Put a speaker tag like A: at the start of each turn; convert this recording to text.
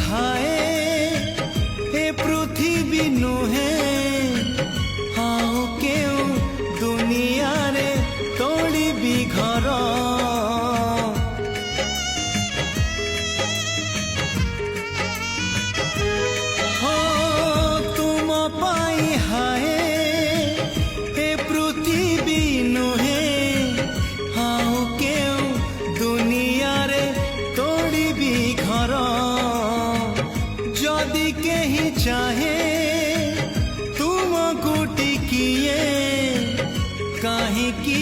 A: हाय ए पृथ्वी नुहे हाउ केउ दुनिया रे तोड़ी घर हो तुम पाई हाय ए पृथ्वी नुहे हाउ केउ दुनिया रे तोड़ी घर जदि केही चाहे तुमको टिकिए काहे कि